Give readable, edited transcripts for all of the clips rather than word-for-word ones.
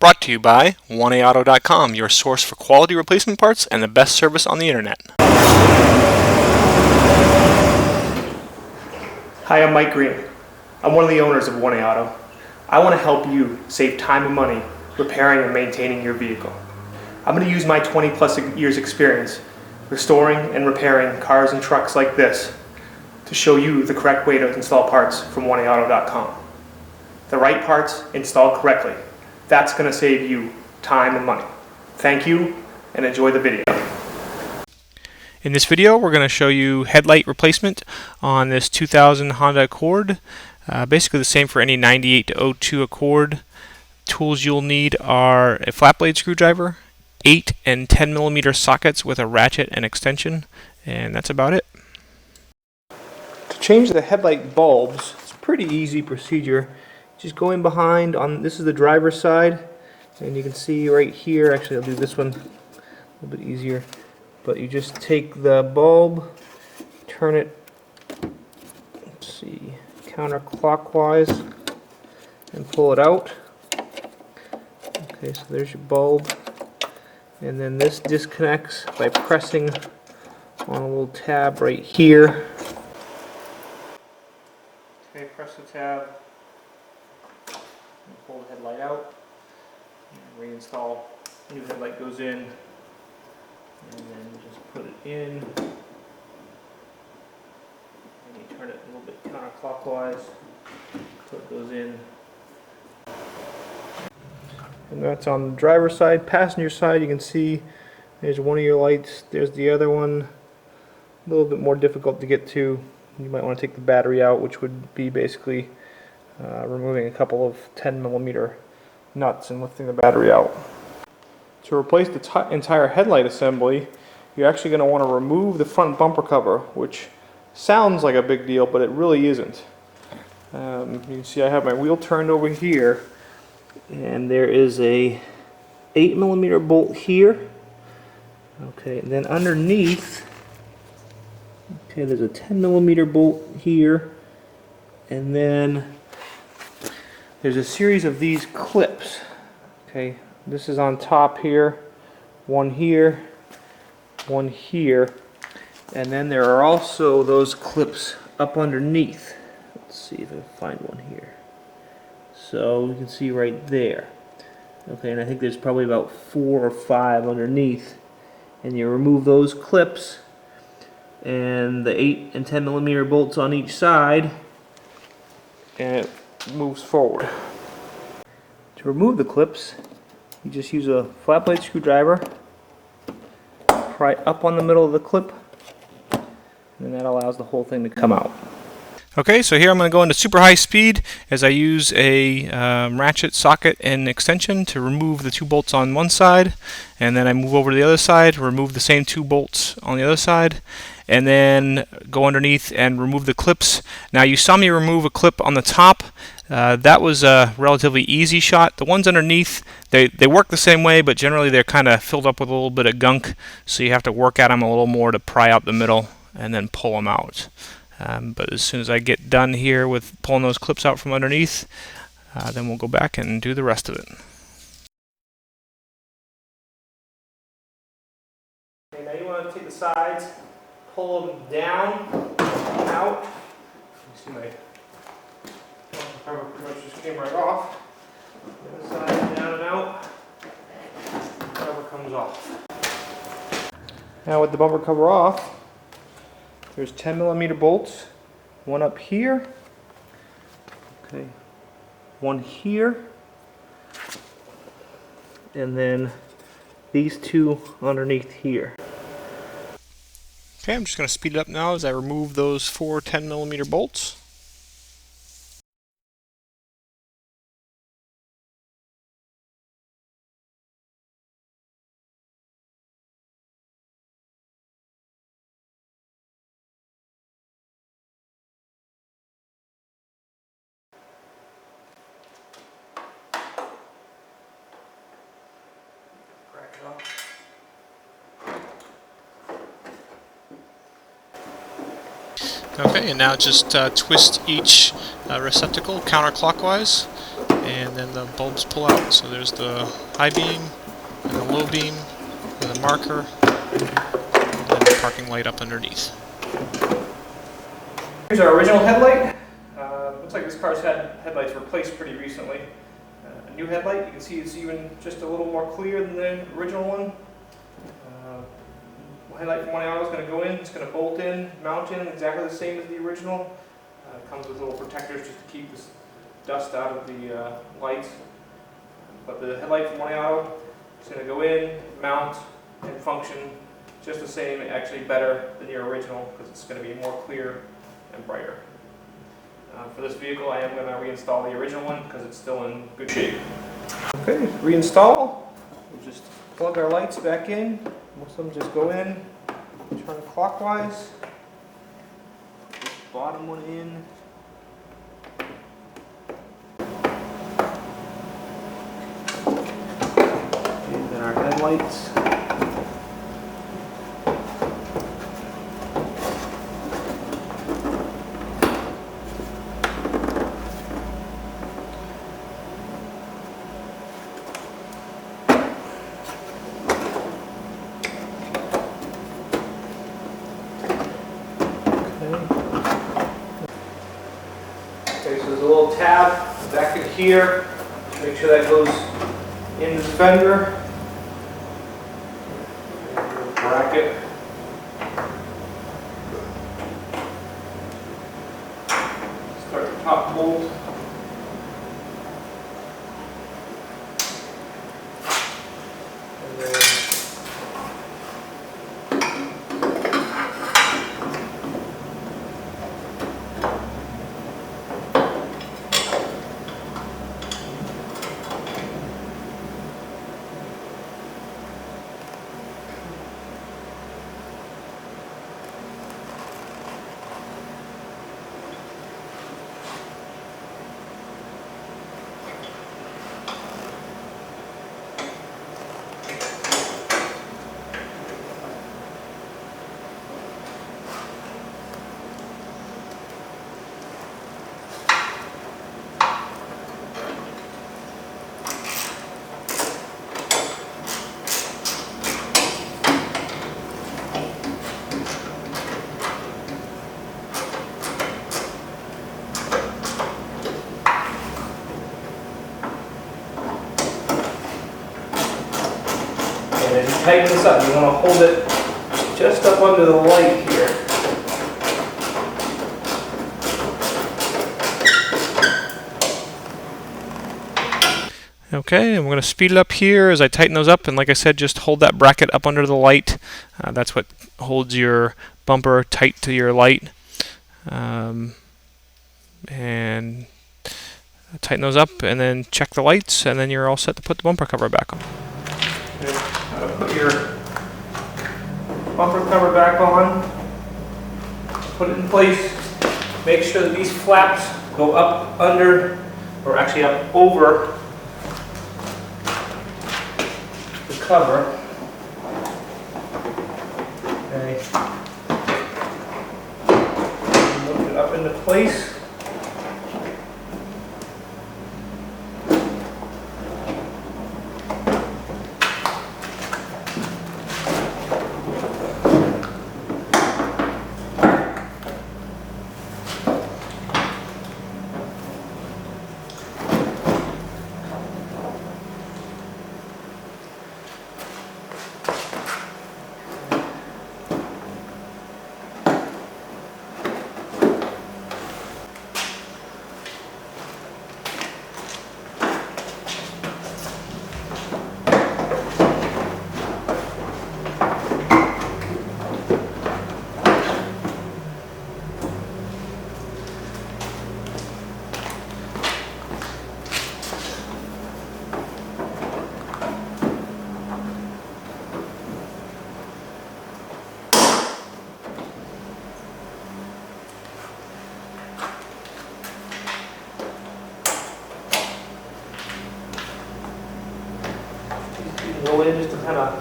Brought to you by 1AAuto.com, your source for quality replacement parts and the best service on the internet. Hi, I'm Mike Green. I'm one of the owners of 1A Auto. I want to help you save time and money repairing and maintaining your vehicle. I'm going to use my 20 plus years experience restoring and repairing cars and trucks like this to show you the correct way to install parts from 1AAuto.com. The right parts installed correctly. That's going to save you time and money. Thank you and enjoy the video. In this video, we're going to show you headlight replacement on this 2000 Honda Accord. Basically the same for any 98 to 02 Accord. Tools you'll need are a flat blade screwdriver, 8 and 10 millimeter sockets with a ratchet and extension, and that's about it. To change the headlight bulbs, it's a pretty easy procedure. Just going behind on, this is the driver's side, and you can see right here, actually I'll do this one a little bit easier, but you just take the bulb, turn it, let's see, counterclockwise, and pull it out. Okay, so there's your bulb, and then this disconnects by pressing on a little tab right here. Okay, press the tab. Pull the headlight out, and reinstall. New headlight goes in, and then just put it in, and you turn it a little bit counterclockwise so it goes in. And that's on the driver's side. Passenger side, you can see there's one of your lights, there's the other one. A little bit more difficult to get to. You might want to take the battery out, which would be basically removing a couple of 10 millimeter nuts and lifting the battery out. To replace the entire headlight assembly, you're actually going to want to remove the front bumper cover, which sounds like a big deal, but it really isn't. You can see I have my wheel turned over here, and there is a 8 millimeter bolt here. Okay, and then underneath, okay, there's a 10 millimeter bolt here, and then there's a series of these clips. Okay, this is on top here, one here, and then there are also those clips up underneath. Let's see if I can find one here. So you can see right there. Okay, and I think there's probably about 4 or 5 underneath. And you remove those clips and the 8 and 10 millimeter bolts on each side, and it moves forward. To remove the clips, you just use a flat blade screwdriver, pry up on the middle of the clip, and that allows the whole thing to come out. Okay, so here I'm going to go into super high speed as I use a ratchet socket and extension to remove the 2 bolts on one side, and then I move over to the other side, remove the same 2 bolts on the other side, and then go underneath and remove the clips. Now you saw me remove a clip on the top. That was a relatively easy shot. The ones underneath, they work the same way, but generally they're kind of filled up with a little bit of gunk, so you have to work at them a little more to pry out the middle and then pull them out. But as soon as I get done here with pulling those clips out from underneath, then we'll go back and do the rest of it. Okay, now you want to take the sides, pull them down, out. You see my cover pretty much just came right off. The other side, down and out. The cover comes off. Now with the bumper cover off, there's 10 millimeter bolts, one up here, okay, one here, and then these 2 underneath here. Okay, I'm just going to speed it up now as I remove those 4 10 millimeter bolts. Okay, and now just twist each receptacle counterclockwise, and and then the bulbs pull out. So there's the high beam and the low beam with a marker, and the parking light up underneath. Here's our original headlight. Looks like this car's had headlights replaced pretty recently. A new headlight, you can see it's even just a little more clear than the original one. Headlight from one auto is going to go in, it's going to bolt in, mount in exactly the same as the original. It comes with little protectors just to keep this dust out of the lights. But the headlight from one auto is going to go in, mount, and function just the same, actually better than your original because it's going to be more clear and brighter. For this vehicle, I am going to reinstall the original one because it's still in good shape. Okay, reinstall. We'll just plug our lights back in. Most of them just go in, turn clockwise. This bottom one in. And then our headlights. Okay, so there's a little tab back in here. Make sure that goes in the fender. Bracket. Start the top bolt. And then and as you tighten this up, you want to hold it just up under the light here. Okay, and we're going to speed it up here as I tighten those up, and like I said, just hold that bracket up under the light. That's what holds your bumper tight to your light. And tighten those up, and then check the lights, and then you're all set to put the bumper cover back on. Put your bumper cover back on, put it in place, make sure that these flaps go up under, or actually up over the cover. Okay. Lift it up into place. Go in just to kind of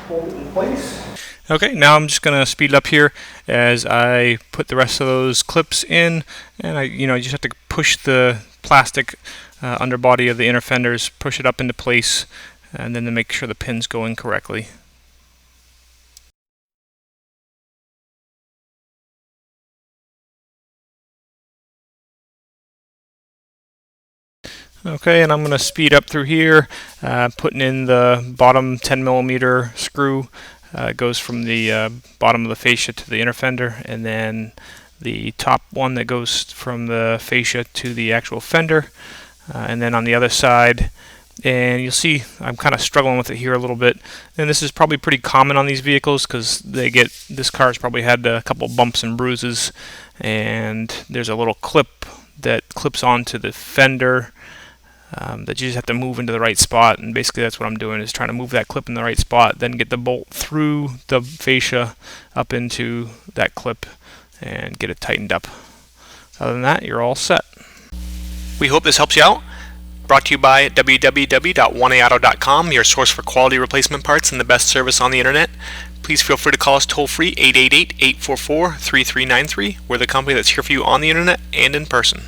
hold it in place. Okay, now I'm just going to speed it up here as I put the rest of those clips in, and I just have to push the plastic underbody of the inner fenders, push it up into place, and then to make sure the pin's going correctly. Okay, and I'm going to speed up through here, putting in the bottom 10mm screw. It goes from the bottom of the fascia to the inner fender, and then the top one that goes from the fascia to the actual fender, and then on the other side. And you'll see I'm kind of struggling with it here a little bit, and this is probably pretty common on these vehicles because this car's probably had a couple bumps and bruises, and there's a little clip that clips onto the fender that you just have to move into the right spot. And basically that's what I'm doing, is trying to move that clip in the right spot, then get the bolt through the fascia up into that clip and get it tightened up. Other than that, you're all set. We hope this helps you out. Brought to you by www.oneauto.com, your source for quality replacement parts and the best service on the internet. Please feel free to call us toll free 888-844-3393. We're the company that's here for you on the internet and in person.